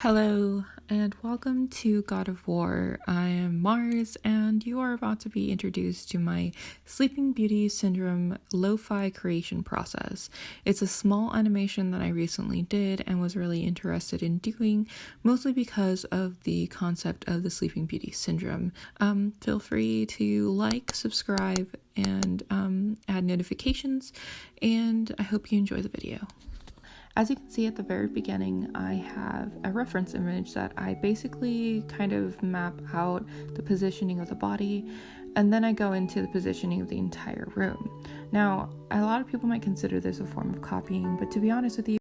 Hello, and welcome to God of War. I am Mars, and you are about to be introduced to my Sleeping Beauty Syndrome lo-fi creation process. It's a small animation that I recently did and was really interested in doing, mostly because of the concept of the Sleeping Beauty Syndrome. Feel free to like, subscribe, and add notifications, and I hope you enjoy the video. As you can see at the very beginning, I have a reference image that I basically kind of map out the positioning of the body, and then I go into the positioning of the entire room. Now, a lot of people might consider this a form of copying, but to be honest with you,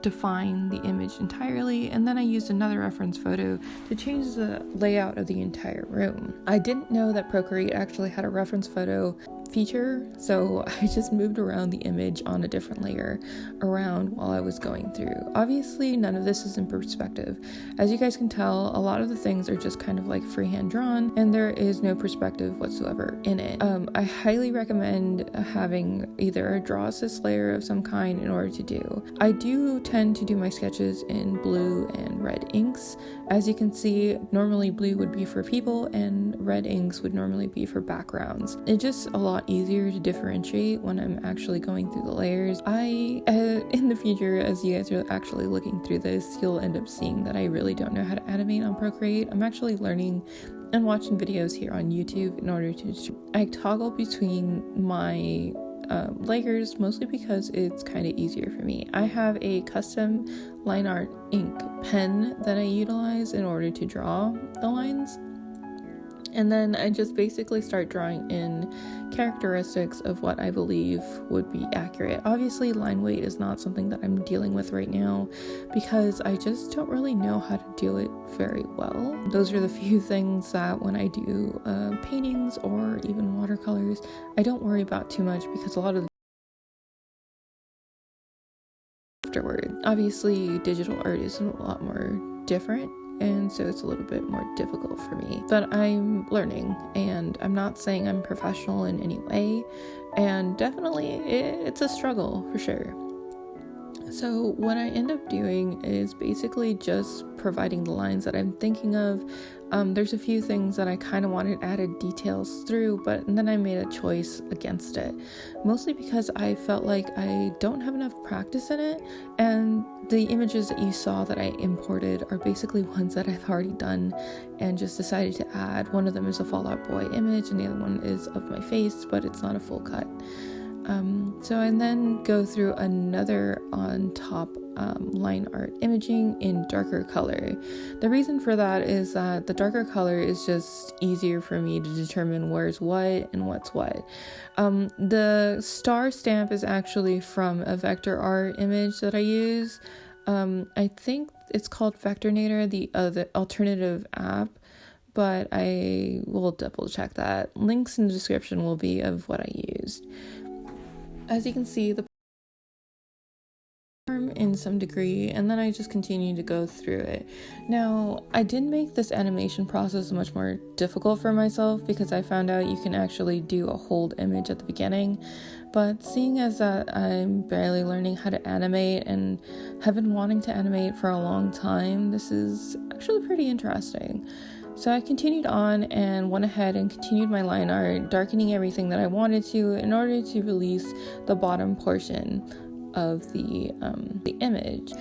define the image entirely, and then I used another reference photo to change the layout of the entire room. I didn't know that Procreate actually had a reference photo feature, so I just moved around the image on a different layer around while I was going through. Obviously, none of this is in perspective. As you guys can tell, a lot of the things are just kind of like freehand drawn, and there is no perspective whatsoever in it. I highly recommend having either a draw assist layer of some kind in order to do. I do tend to do my sketches in blue and red inks. As you can see, normally blue would be for people and red inks would normally be for backgrounds. It's just a lot easier to differentiate when I'm actually going through the layers. In the future, as you guys are actually looking through this, you'll end up seeing that I really don't know how to animate on Procreate. I'm actually learning and watching videos here on YouTube in order to I toggle between my layers, mostly because it's kind of easier for me. I have a custom line art ink pen that I utilize in order to draw the lines, and then I just basically start drawing in characteristics of what I believe would be accurate. Obviously, line weight is not something that I'm dealing with right now because I just don't really know how to do it very well. Those are the few things that when I do paintings or even watercolors, I don't worry about too much because a lot of afterward. Obviously, digital art is a lot more different, and so it's a little bit more difficult for me, but I'm learning, and I'm not saying I'm professional in any way, and definitely it's a struggle for sure. So what I end up doing is basically just providing the lines that I'm thinking of. There's a few things that I kind of wanted added details through, but then I made a choice against it, mostly because I felt like I don't have enough practice in it, and the images that you saw that I imported are basically ones that I've already done and just decided to add. One of them is a Fall Out Boy image, and the other one is of my face, but it's not a full cut. So I then go through another on top line art imaging in darker color. The reason for that is that the darker color is just easier for me to determine where's what and what's what. The star stamp is actually from a vector art image that I use. I think it's called Vectornator, the alternative app, but I will double check that. Links in the description will be of what I used. As you can see, the in some degree, and then I just continue to go through it. Now, I did make this animation process much more difficult for myself because I found out you can actually do a hold image at the beginning, but seeing as that I'm barely learning how to animate and have been wanting to animate for a long time, this is actually pretty interesting. So I continued on and went ahead and continued my line art, darkening everything that I wanted to in order to release the bottom portion of the image.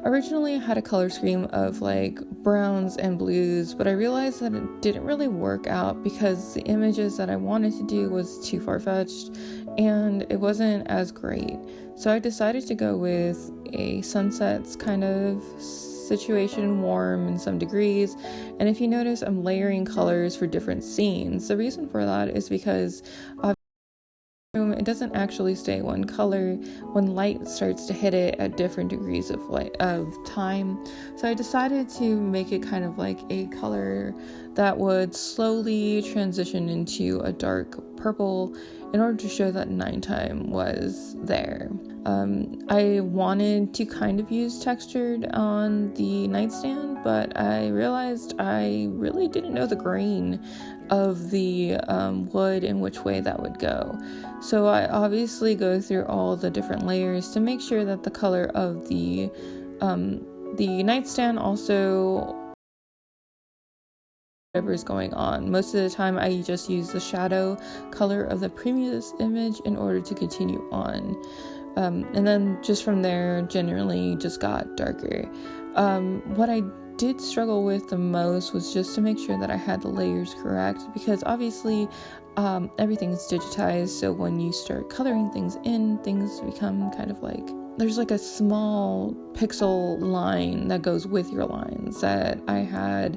Originally, I had a color scheme of like browns and blues, but I realized that it didn't really work out because the images that I wanted to do was too far-fetched and it wasn't as great. So I decided to go with a sunsets kind of situation, warm in some degrees, and if you notice, I'm layering colors for different scenes. The reason for that is because it doesn't actually stay one color when light starts to hit it at different degrees of time. So I decided to make it kind of like a color that would slowly transition into a dark purple in order to show that nighttime was there. I wanted to kind of use textured on the nightstand, but I realized I really didn't know the grain of the wood and which way that would go. So I obviously go through all the different layers to make sure that the color of the nightstand also whatever is going on. Most of the time I just use the shadow color of the previous image in order to continue on. And then just from there generally just got darker. What I did struggle with the most was just to make sure that I had the layers correct, because obviously everything's digitized, so when you start coloring things in, things become kind of like there's like a small pixel line that goes with your lines that I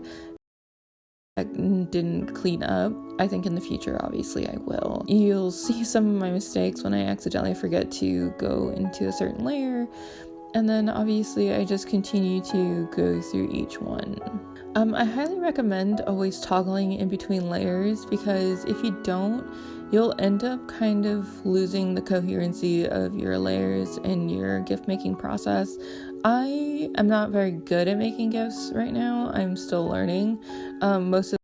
didn't clean up. I think in the future, obviously, I will. You'll see some of my mistakes when I accidentally forget to go into a certain layer, and then obviously I just continue to go through each one. I highly recommend always toggling in between layers, because if you don't, you'll end up kind of losing the coherency of your layers in your gift making process. I am not very good at making gifts right now. I'm still learning. Most of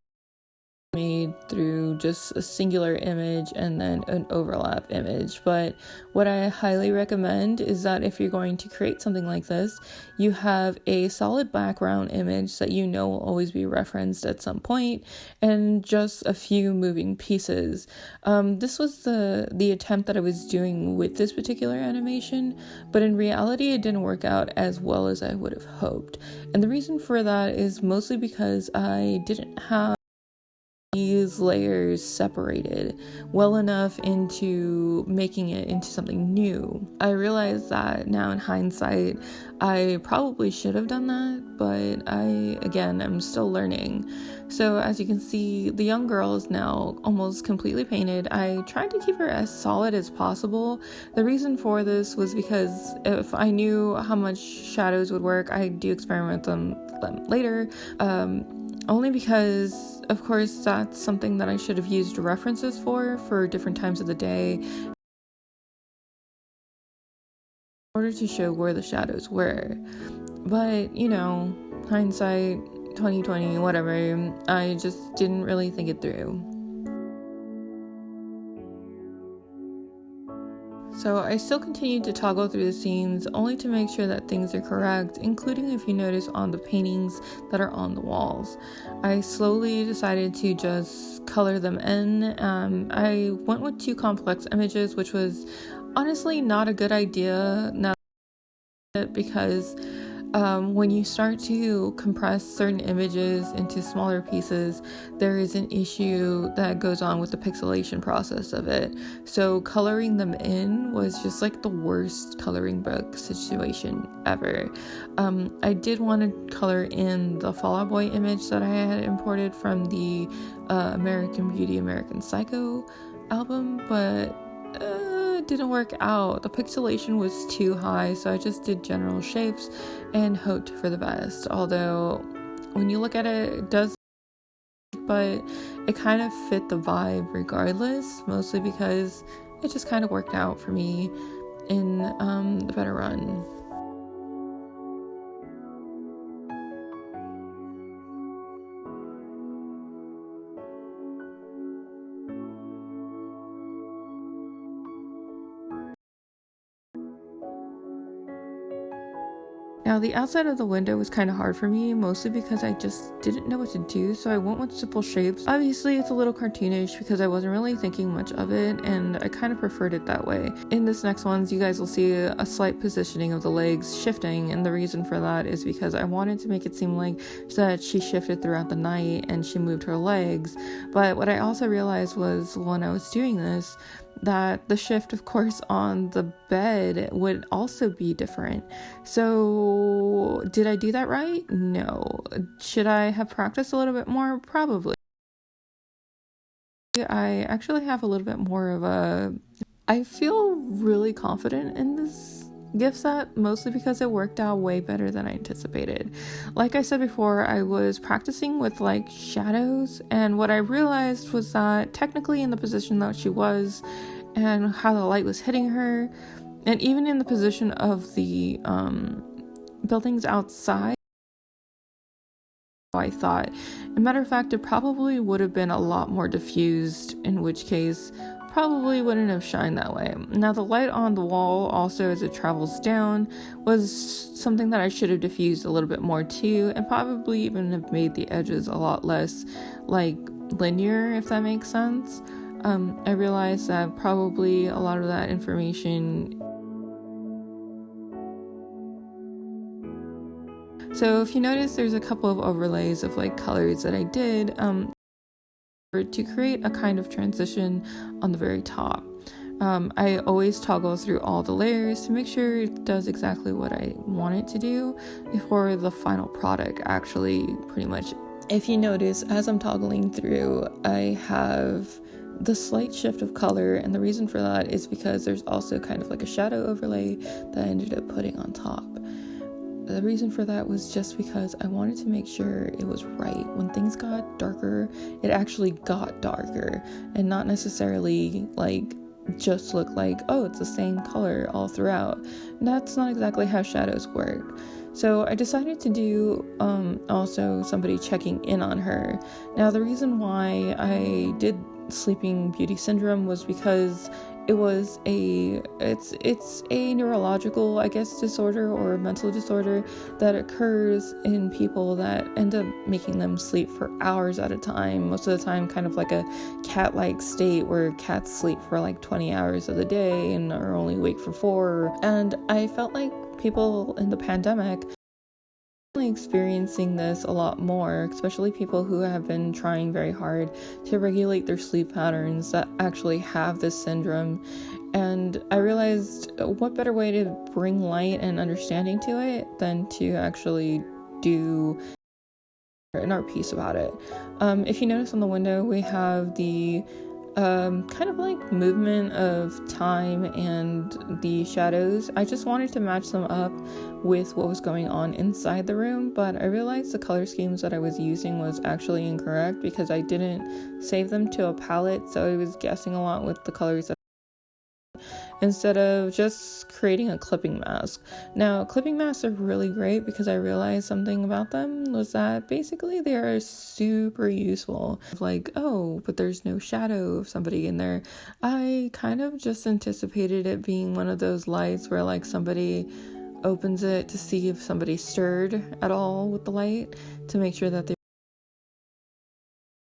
made through just a singular image and then an overlap image. But what I highly recommend is that if you're going to create something like this, you have a solid background image that you know will always be referenced at some point, and just a few moving pieces. This was the attempt that I was doing with this particular animation, but in reality it didn't work out as well as I would have hoped. And the reason for that is mostly because I didn't have these layers separated well enough into making it into something new. I realize that now in hindsight, I probably should have done that, but I'm still learning. So as you can see, the young girl is now almost completely painted. I tried to keep her as solid as possible. The reason for this was because if I knew how much shadows would work, I do experiment them later. Only because, of course, that's something that I should have used references for different times of the day in order to show where the shadows were. But, hindsight, 2020, whatever, I just didn't really think it through. So I still continued to toggle through the scenes only to make sure that things are correct, including if you notice on the paintings that are on the walls. I slowly decided to just color them in. I went with 2 complex images, which was honestly not a good idea now, because when you start to compress certain images into smaller pieces, there is an issue that goes on with the pixelation process of it. So coloring them in was just like the worst coloring book situation ever. I did want to color in the Fall Out Boy image that I had imported from the American Beauty, American Psycho album, but it didn't work out. The pixelation was too high, so I just did general shapes and hoped for the best. Although when you look at it, it does, but it kind of fit the vibe regardless, mostly because it just kind of worked out for me in the better run. Now, the outside of the window was kind of hard for me, mostly because I just didn't know what to do, so I went with simple shapes. Obviously, it's a little cartoonish because I wasn't really thinking much of it, and I kind of preferred it that way. In this next one, you guys will see a slight positioning of the legs shifting, and the reason for that is because I wanted to make it seem like that she shifted throughout the night and she moved her legs. But what I also realized was when I was doing this, that the shift, of course, on the bed would also be different. So did I do that right? No. Should I have practiced a little bit more? Probably. I actually have a little bit more of I feel really confident in this gift set, mostly because it worked out way better than I anticipated. Like I said before, I was practicing with like shadows, and what I realized was that technically in the position that she was and how the light was hitting her, and even in the position of the buildings outside, I thought. As a matter of fact, it probably would have been a lot more diffused, in which case probably wouldn't have shined that way. Now, the light on the wall also as it travels down was something that I should have diffused a little bit more too, and probably even have made the edges a lot less like linear, if that makes sense. I realized that probably a lot of that information. So if you notice, there's a couple of overlays of like colors that I did to create a kind of transition on the very top. I always toggle through all the layers to make sure it does exactly what I want it to do before the final product actually pretty much. If you notice, as I'm toggling through, I have the slight shift of color, and the reason for that is because there's also kind of like a shadow overlay that I ended up putting on top. The reason for that was just because I wanted to make sure it was right. When things got darker, it actually got darker, and not necessarily like just look like, oh, it's the same color all throughout. And that's not exactly how shadows work. So I decided to do also somebody checking in on her. Now, the reason why I did Sleeping Beauty Syndrome was because it's a neurological, I guess, disorder or mental disorder that occurs in people that end up making them sleep for hours at a time. Most of the time, kind of like a cat-like state where cats sleep for like 20 hours of the day and are only awake for 4. And I felt like people in the pandemic experiencing this a lot more, especially people who have been trying very hard to regulate their sleep patterns that actually have this syndrome. And I realized what better way to bring light and understanding to it than to actually do an art piece about it. If you notice on the window, we have the kind of like movement of time and the shadows. I just wanted to match them up with what was going on inside the room, but I realized the color schemes that I was using was actually incorrect because I didn't save them to a palette, so I was guessing a lot with the colors instead of just creating a clipping mask. Now, clipping masks are really great because I realized something about them was that basically they are super useful. Like, oh, but there's no shadow of somebody in there. I kind of just anticipated it being one of those lights where like somebody opens it to see if somebody stirred at all with the light to make sure that they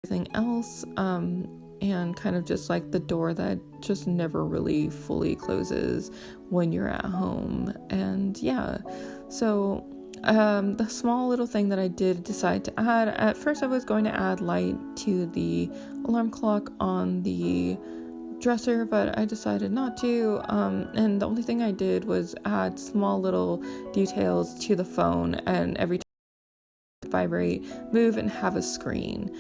everything else, and kind of just like the door that just never really fully closes when you're at home. And yeah, so the small little thing that I did decide to add, at first I was going to add light to the alarm clock on the dresser, but I decided not to, and the only thing I did was add small little details to the phone, and every time it vibrate, move, and have a screen.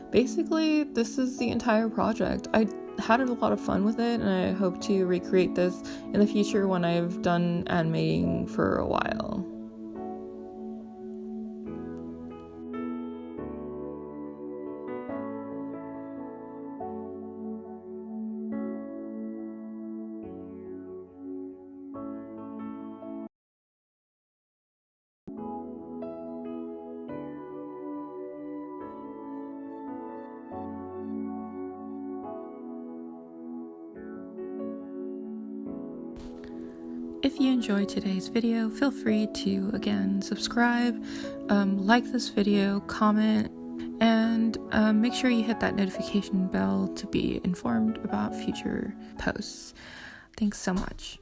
Basically, this is the entire project. I had a lot of fun with it, and I hope to recreate this in the future when I've done animating for a while. If you enjoyed today's video, feel free to, again, subscribe, like this video, comment, and make sure you hit that notification bell to be informed about future posts. Thanks so much.